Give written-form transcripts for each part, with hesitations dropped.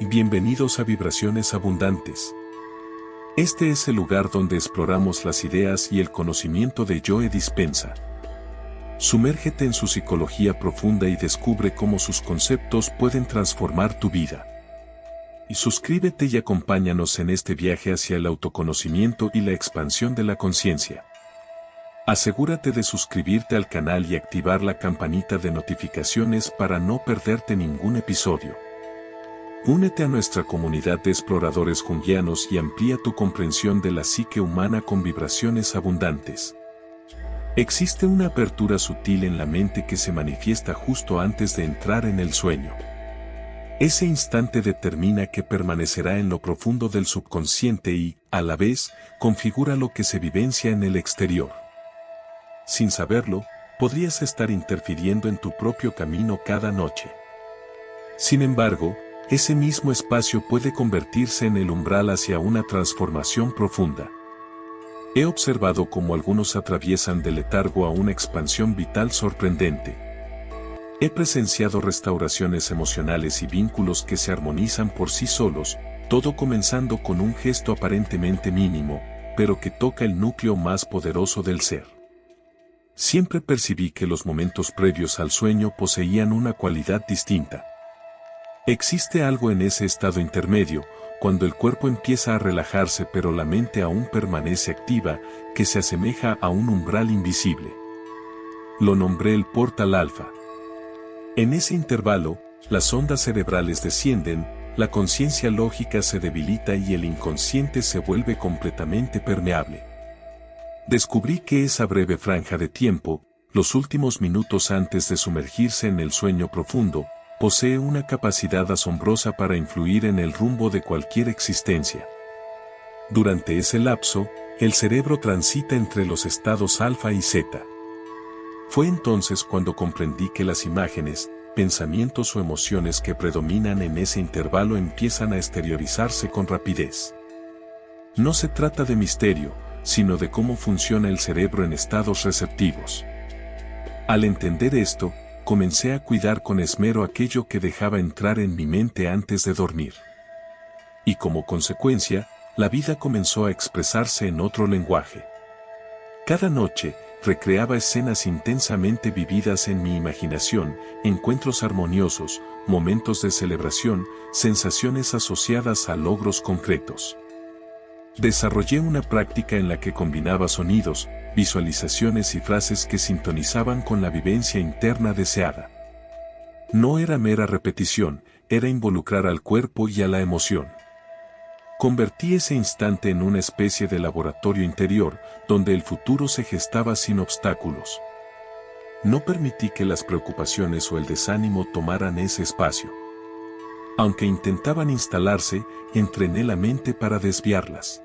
Bienvenidos a Vibraciones Abundantes. Este es el lugar donde exploramos las ideas y el conocimiento de Joe Dispenza. Sumérgete en su psicología profunda y descubre cómo sus conceptos pueden transformar tu vida. Y suscríbete y acompáñanos en este viaje hacia el autoconocimiento y la expansión de la conciencia. Asegúrate de suscribirte al canal y activar la campanita de notificaciones para no perderte ningún episodio. Únete a nuestra comunidad de exploradores junguianos y amplía tu comprensión de la psique humana con vibraciones abundantes. Existe una apertura sutil en la mente que se manifiesta justo antes de entrar en el sueño. Ese instante determina que permanecerá en lo profundo del subconsciente y, a la vez, configura lo que se vivencia en el exterior. Sin saberlo, podrías estar interfiriendo en tu propio camino cada noche. Sin embargo, ese mismo espacio puede convertirse en el umbral hacia una transformación profunda. He observado cómo algunos atraviesan del letargo a una expansión vital sorprendente. He presenciado restauraciones emocionales y vínculos que se armonizan por sí solos, todo comenzando con un gesto aparentemente mínimo, pero que toca el núcleo más poderoso del ser. Siempre percibí que los momentos previos al sueño poseían una cualidad distinta. Existe algo en ese estado intermedio, cuando el cuerpo empieza a relajarse pero la mente aún permanece activa, que se asemeja a un umbral invisible. Lo nombré el portal alfa. En ese intervalo, las ondas cerebrales descienden, la conciencia lógica se debilita y el inconsciente se vuelve completamente permeable. Descubrí que esa breve franja de tiempo, los últimos minutos antes de sumergirse en el sueño profundo, posee una capacidad asombrosa para influir en el rumbo de cualquier existencia. Durante ese lapso, el cerebro transita entre los estados alfa y zeta. Fue entonces cuando comprendí que las imágenes, pensamientos o emociones que predominan en ese intervalo empiezan a exteriorizarse con rapidez. No se trata de misterio, sino de cómo funciona el cerebro en estados receptivos. Al entender esto, comencé a cuidar con esmero aquello que dejaba entrar en mi mente antes de dormir. Y como consecuencia, la vida comenzó a expresarse en otro lenguaje. Cada noche, recreaba escenas intensamente vividas en mi imaginación, encuentros armoniosos, momentos de celebración, sensaciones asociadas a logros concretos. Desarrollé una práctica en la que combinaba sonidos, visualizaciones y frases que sintonizaban con la vivencia interna deseada. No era mera repetición, era involucrar al cuerpo y a la emoción. Convertí ese instante en una especie de laboratorio interior, donde el futuro se gestaba sin obstáculos. No permití que las preocupaciones o el desánimo tomaran ese espacio. Aunque intentaban instalarse, entrené la mente para desviarlas.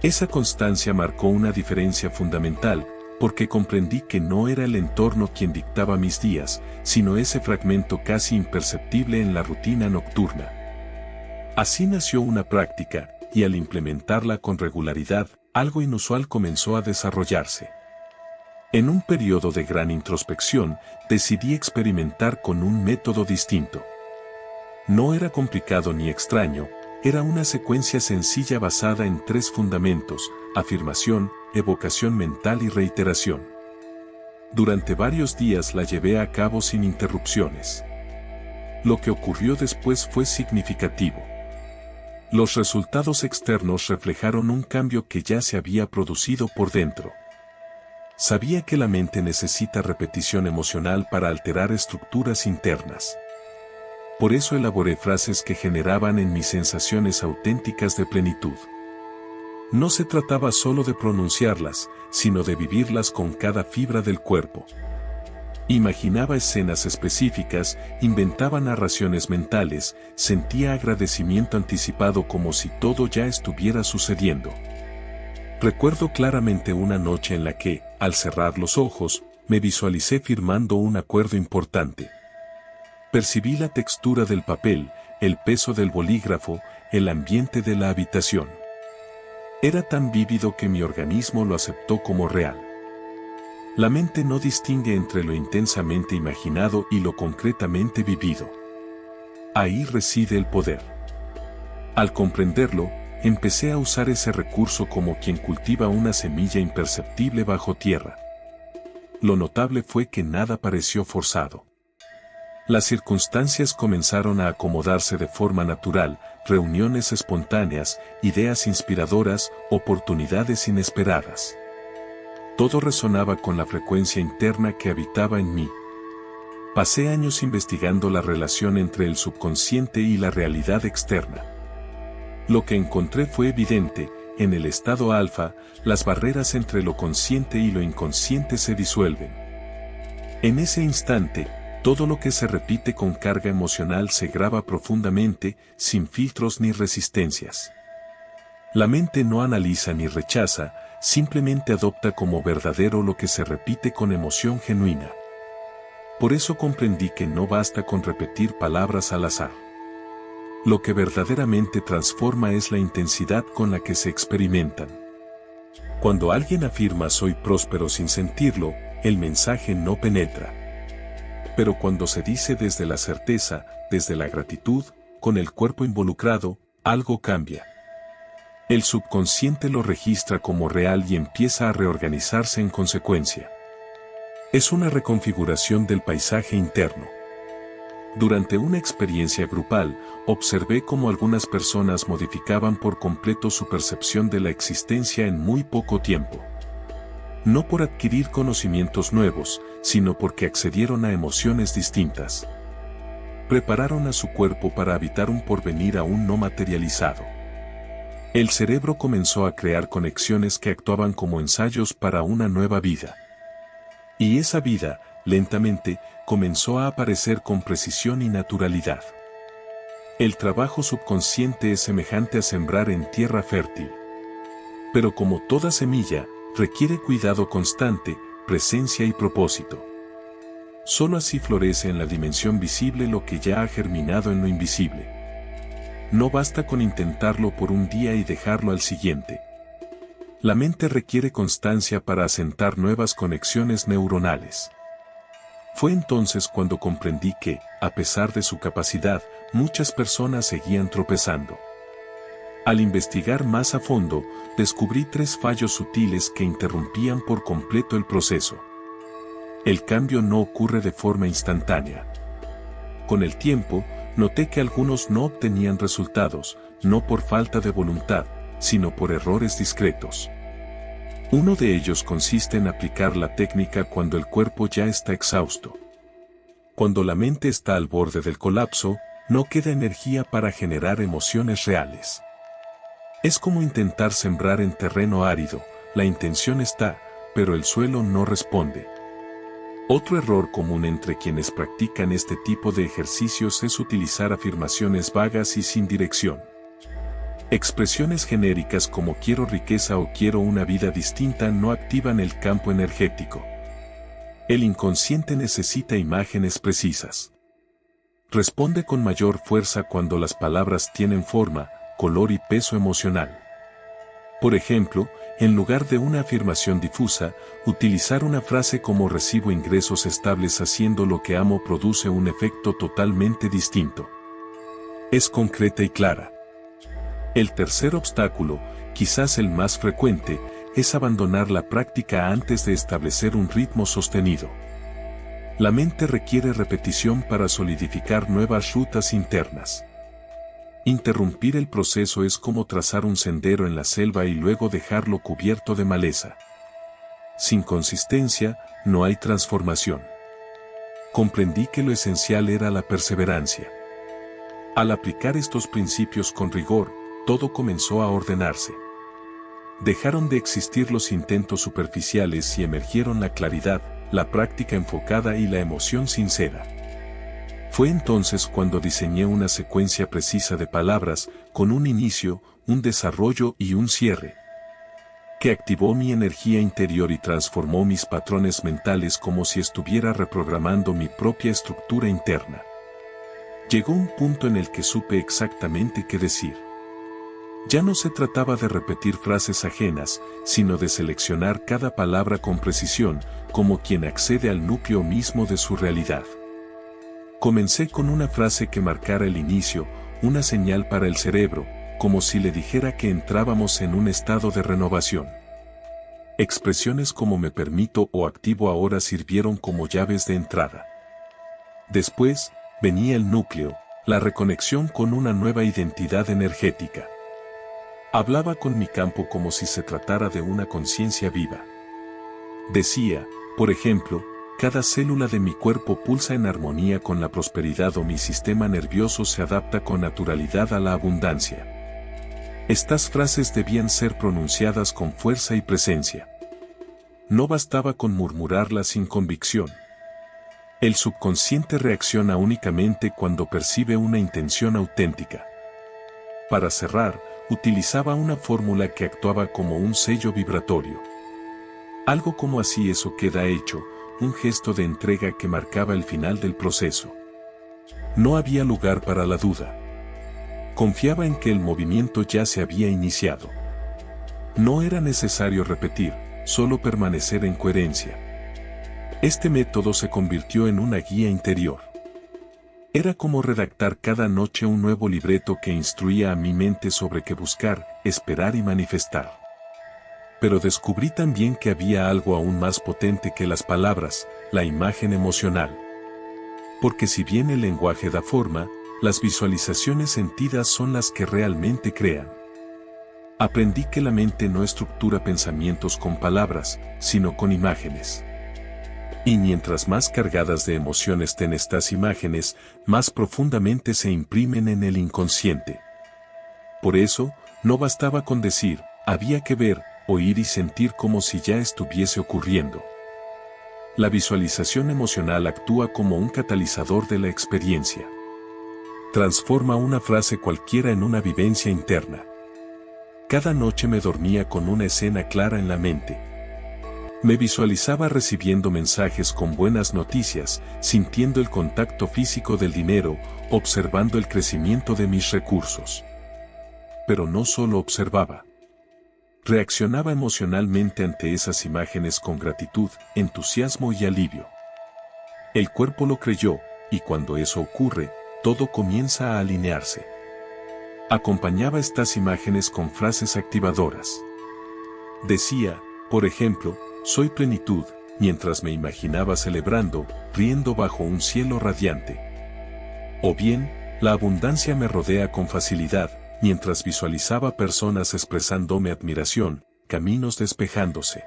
Esa constancia marcó una diferencia fundamental, porque comprendí que no era el entorno quien dictaba mis días, sino ese fragmento casi imperceptible en la rutina nocturna. Así nació una práctica, y al implementarla con regularidad, algo inusual comenzó a desarrollarse. En un periodo de gran introspección, decidí experimentar con un método distinto. No era complicado ni extraño, era una secuencia sencilla basada en 3 fundamentos: afirmación, evocación mental y reiteración. Durante varios días la llevé a cabo sin interrupciones. Lo que ocurrió después fue significativo. Los resultados externos reflejaron un cambio que ya se había producido por dentro. Sabía que la mente necesita repetición emocional para alterar estructuras internas. Por eso elaboré frases que generaban en mí sensaciones auténticas de plenitud. No se trataba solo de pronunciarlas, sino de vivirlas con cada fibra del cuerpo. Imaginaba escenas específicas, inventaba narraciones mentales, sentía agradecimiento anticipado como si todo ya estuviera sucediendo. Recuerdo claramente una noche en la que, al cerrar los ojos, me visualicé firmando un acuerdo importante. Percibí la textura del papel, el peso del bolígrafo, el ambiente de la habitación. Era tan vívido que mi organismo lo aceptó como real. La mente no distingue entre lo intensamente imaginado y lo concretamente vivido. Ahí reside el poder. Al comprenderlo, empecé a usar ese recurso como quien cultiva una semilla imperceptible bajo tierra. Lo notable fue que nada pareció forzado. Las circunstancias comenzaron a acomodarse de forma natural, reuniones espontáneas, ideas inspiradoras, oportunidades inesperadas. Todo resonaba con la frecuencia interna que habitaba en mí. Pasé años investigando la relación entre el subconsciente y la realidad externa. Lo que encontré fue evidente: en el estado alfa, las barreras entre lo consciente y lo inconsciente se disuelven. En ese instante, todo lo que se repite con carga emocional se graba profundamente, sin filtros ni resistencias. La mente no analiza ni rechaza, simplemente adopta como verdadero lo que se repite con emoción genuina. Por eso comprendí que no basta con repetir palabras al azar. Lo que verdaderamente transforma es la intensidad con la que se experimentan. Cuando alguien afirma soy próspero sin sentirlo, el mensaje no penetra. Pero cuando se dice desde la certeza, desde la gratitud, con el cuerpo involucrado, algo cambia. El subconsciente lo registra como real y empieza a reorganizarse en consecuencia. Es una reconfiguración del paisaje interno. Durante una experiencia grupal, observé cómo algunas personas modificaban por completo su percepción de la existencia en muy poco tiempo. No por adquirir conocimientos nuevos, sino porque accedieron a emociones distintas. Prepararon a su cuerpo para habitar un porvenir aún no materializado. El cerebro comenzó a crear conexiones que actuaban como ensayos para una nueva vida. Y esa vida, lentamente, comenzó a aparecer con precisión y naturalidad. El trabajo subconsciente es semejante a sembrar en tierra fértil. Pero como toda semilla, requiere cuidado constante, presencia y propósito. Solo así florece en la dimensión visible lo que ya ha germinado en lo invisible. No basta con intentarlo por un día y dejarlo al siguiente. La mente requiere constancia para asentar nuevas conexiones neuronales. Fue entonces cuando comprendí que, a pesar de su capacidad, muchas personas seguían tropezando. Al investigar más a fondo, descubrí 3 fallos sutiles que interrumpían por completo el proceso. El cambio no ocurre de forma instantánea. Con el tiempo, noté que algunos no obtenían resultados, no por falta de voluntad, sino por errores discretos. Uno de ellos consiste en aplicar la técnica cuando el cuerpo ya está exhausto. Cuando la mente está al borde del colapso, no queda energía para generar emociones reales. Es como intentar sembrar en terreno árido: la intención está, pero el suelo no responde. Otro error común entre quienes practican este tipo de ejercicios es utilizar afirmaciones vagas y sin dirección. Expresiones genéricas como quiero riqueza o quiero una vida distinta no activan el campo energético. El inconsciente necesita imágenes precisas. Responde con mayor fuerza cuando las palabras tienen forma, color y peso emocional. Por ejemplo, en lugar de una afirmación difusa, utilizar una frase como recibo ingresos estables haciendo lo que amo produce un efecto totalmente distinto. Es concreta y clara. El tercer obstáculo, quizás el más frecuente, es abandonar la práctica antes de establecer un ritmo sostenido. La mente requiere repetición para solidificar nuevas rutas internas. Interrumpir el proceso es como trazar un sendero en la selva y luego dejarlo cubierto de maleza. Sin consistencia, no hay transformación. Comprendí que lo esencial era la perseverancia. Al aplicar estos principios con rigor, todo comenzó a ordenarse. Dejaron de existir los intentos superficiales y emergieron la claridad, la práctica enfocada y la emoción sincera. Fue entonces cuando diseñé una secuencia precisa de palabras, con un inicio, un desarrollo y un cierre, que activó mi energía interior y transformó mis patrones mentales como si estuviera reprogramando mi propia estructura interna. Llegó un punto en el que supe exactamente qué decir. Ya no se trataba de repetir frases ajenas, sino de seleccionar cada palabra con precisión, como quien accede al núcleo mismo de su realidad. Comencé con una frase que marcara el inicio, una señal para el cerebro, como si le dijera que entrábamos en un estado de renovación. Expresiones como me permito o activo ahora sirvieron como llaves de entrada. Después, venía el núcleo, la reconexión con una nueva identidad energética. Hablaba con mi campo como si se tratara de una conciencia viva. Decía, por ejemplo, cada célula de mi cuerpo pulsa en armonía con la prosperidad o mi sistema nervioso se adapta con naturalidad a la abundancia. Estas frases debían ser pronunciadas con fuerza y presencia. No bastaba con murmurarlas sin convicción. El subconsciente reacciona únicamente cuando percibe una intención auténtica. Para cerrar, utilizaba una fórmula que actuaba como un sello vibratorio. Algo como así eso queda hecho, un gesto de entrega que marcaba el final del proceso. No había lugar para la duda. Confiaba en que el movimiento ya se había iniciado. No era necesario repetir, solo permanecer en coherencia. Este método se convirtió en una guía interior. Era como redactar cada noche un nuevo libreto que instruía a mi mente sobre qué buscar, esperar y manifestar. Pero descubrí también que había algo aún más potente que las palabras, la imagen emocional. Porque si bien el lenguaje da forma, las visualizaciones sentidas son las que realmente crean. Aprendí que la mente no estructura pensamientos con palabras, sino con imágenes. Y mientras más cargadas de emoción estén estas imágenes, más profundamente se imprimen en el inconsciente. Por eso, no bastaba con decir, había que ver, oír y sentir como si ya estuviese ocurriendo. La visualización emocional actúa como un catalizador de la experiencia. Transforma una frase cualquiera en una vivencia interna. Cada noche me dormía con una escena clara en la mente. Me visualizaba recibiendo mensajes con buenas noticias, sintiendo el contacto físico del dinero, observando el crecimiento de mis recursos. Pero no solo observaba. Reaccionaba emocionalmente ante esas imágenes con gratitud, entusiasmo y alivio. El cuerpo lo creyó, y cuando eso ocurre, todo comienza a alinearse. Acompañaba estas imágenes con frases activadoras. Decía, por ejemplo, soy plenitud, mientras me imaginaba celebrando, riendo bajo un cielo radiante. O bien, la abundancia me rodea con facilidad, mientras visualizaba personas expresándome admiración, caminos despejándose.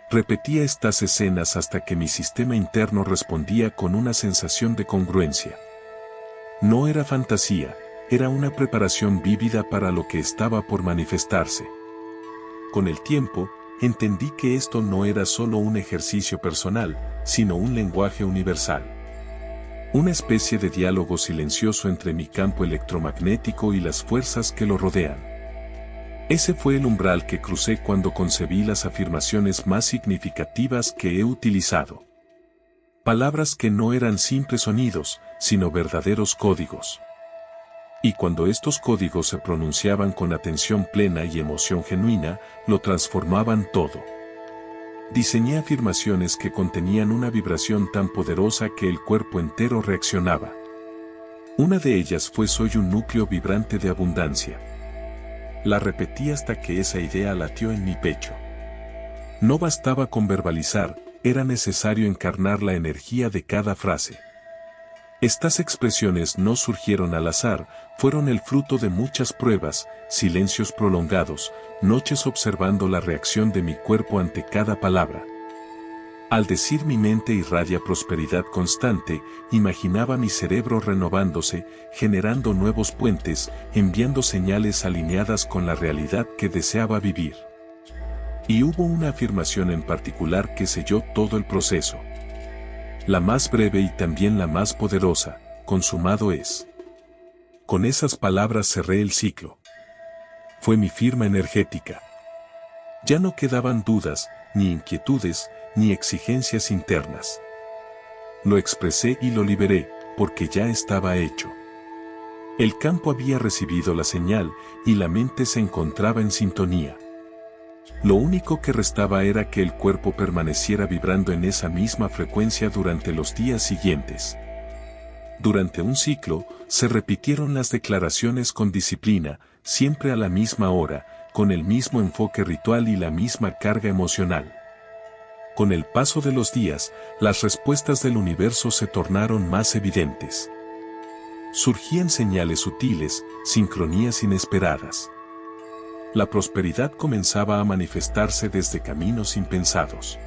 Repetía estas escenas hasta que mi sistema interno respondía con una sensación de congruencia. No era fantasía, era una preparación vívida para lo que estaba por manifestarse. Con el tiempo, entendí que esto no era solo un ejercicio personal, sino un lenguaje universal. Una especie de diálogo silencioso entre mi campo electromagnético y las fuerzas que lo rodean. Ese fue el umbral que crucé cuando concebí las afirmaciones más significativas que he utilizado. Palabras que no eran simples sonidos, sino verdaderos códigos. Y cuando estos códigos se pronunciaban con atención plena y emoción genuina, lo transformaban todo. Diseñé afirmaciones que contenían una vibración tan poderosa que el cuerpo entero reaccionaba. Una de ellas fue soy un núcleo vibrante de abundancia. La repetí hasta que esa idea latió en mi pecho. No bastaba con verbalizar, era necesario encarnar la energía de cada frase. Estas expresiones no surgieron al azar, fueron el fruto de muchas pruebas, silencios prolongados, noches observando la reacción de mi cuerpo ante cada palabra. Al decir mi mente irradia prosperidad constante, imaginaba mi cerebro renovándose, generando nuevos puentes, enviando señales alineadas con la realidad que deseaba vivir. Y hubo una afirmación en particular que selló todo el proceso. La más breve y también la más poderosa, consumado es. Con esas palabras cerré el ciclo. Fue mi firma energética. Ya no quedaban dudas, ni inquietudes, ni exigencias internas. Lo expresé y lo liberé, porque ya estaba hecho. El campo había recibido la señal, y la mente se encontraba en sintonía. Lo único que restaba era que el cuerpo permaneciera vibrando en esa misma frecuencia durante los días siguientes. Durante un ciclo, se repitieron las declaraciones con disciplina, siempre a la misma hora, con el mismo enfoque ritual y la misma carga emocional. Con el paso de los días, las respuestas del universo se tornaron más evidentes. Surgían señales sutiles, sincronías inesperadas. La prosperidad comenzaba a manifestarse desde caminos impensados.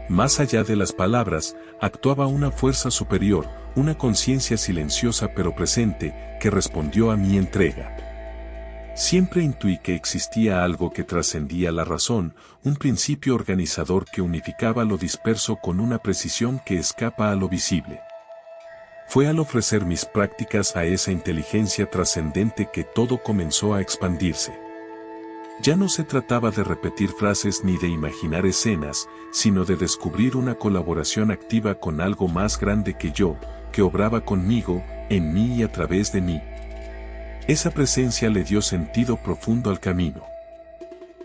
Más allá de las palabras, actuaba una fuerza superior, una conciencia silenciosa pero presente, que respondió a mi entrega. Siempre intuí que existía algo que trascendía la razón, un principio organizador que unificaba lo disperso con una precisión que escapa a lo visible. Fue al ofrecer mis prácticas a esa inteligencia trascendente que todo comenzó a expandirse. Ya no se trataba de repetir frases ni de imaginar escenas, sino de descubrir una colaboración activa con algo más grande que yo, que obraba conmigo, en mí y a través de mí. Esa presencia le dio sentido profundo al camino.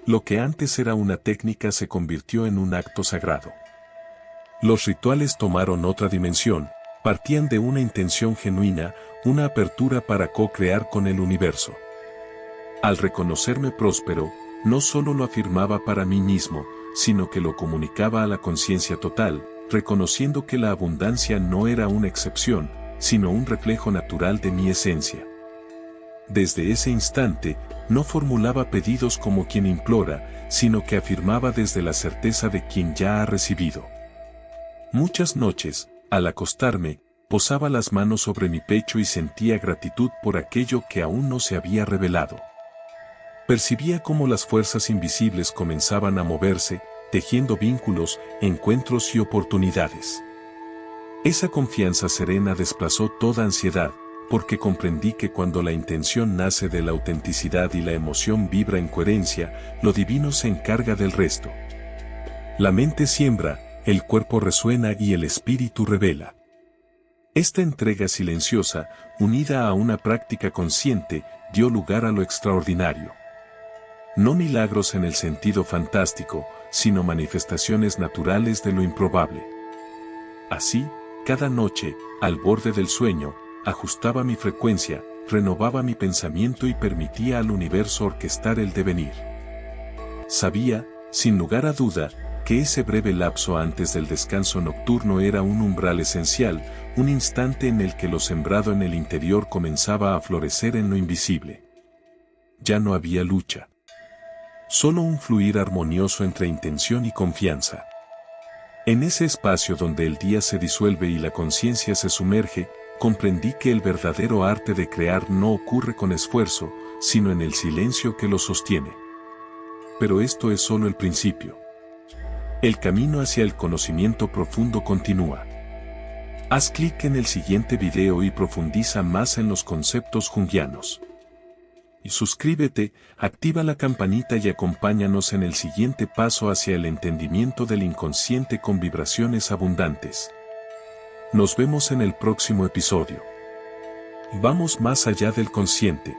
Lo que antes era una técnica se convirtió en un acto sagrado. Los rituales tomaron otra dimensión, partían de una intención genuina, una apertura para co-crear con el universo. Al reconocerme próspero, no solo lo afirmaba para mí mismo, sino que lo comunicaba a la conciencia total, reconociendo que la abundancia no era una excepción, sino un reflejo natural de mi esencia. Desde ese instante, no formulaba pedidos como quien implora, sino que afirmaba desde la certeza de quien ya ha recibido. Muchas noches, al acostarme, posaba las manos sobre mi pecho y sentía gratitud por aquello que aún no se había revelado. Percibía cómo las fuerzas invisibles comenzaban a moverse, tejiendo vínculos, encuentros y oportunidades. Esa confianza serena desplazó toda ansiedad, porque comprendí que cuando la intención nace de la autenticidad y la emoción vibra en coherencia, lo divino se encarga del resto. La mente siembra, el cuerpo resuena y el espíritu revela. Esta entrega silenciosa, unida a una práctica consciente, dio lugar a lo extraordinario. No milagros en el sentido fantástico, sino manifestaciones naturales de lo improbable. Así, cada noche, al borde del sueño, ajustaba mi frecuencia, renovaba mi pensamiento y permitía al universo orquestar el devenir. Sabía, sin lugar a duda, que ese breve lapso antes del descanso nocturno era un umbral esencial, un instante en el que lo sembrado en el interior comenzaba a florecer en lo invisible. Ya no había lucha. Solo un fluir armonioso entre intención y confianza. En ese espacio donde el día se disuelve y la conciencia se sumerge, comprendí que el verdadero arte de crear no ocurre con esfuerzo, sino en el silencio que lo sostiene. Pero esto es solo el principio. El camino hacia el conocimiento profundo continúa. Haz clic en el siguiente video y profundiza más en los conceptos junguianos. Y suscríbete, activa la campanita y acompáñanos en el siguiente paso hacia el entendimiento del inconsciente con vibraciones abundantes. Nos vemos en el próximo episodio. Vamos más allá del consciente.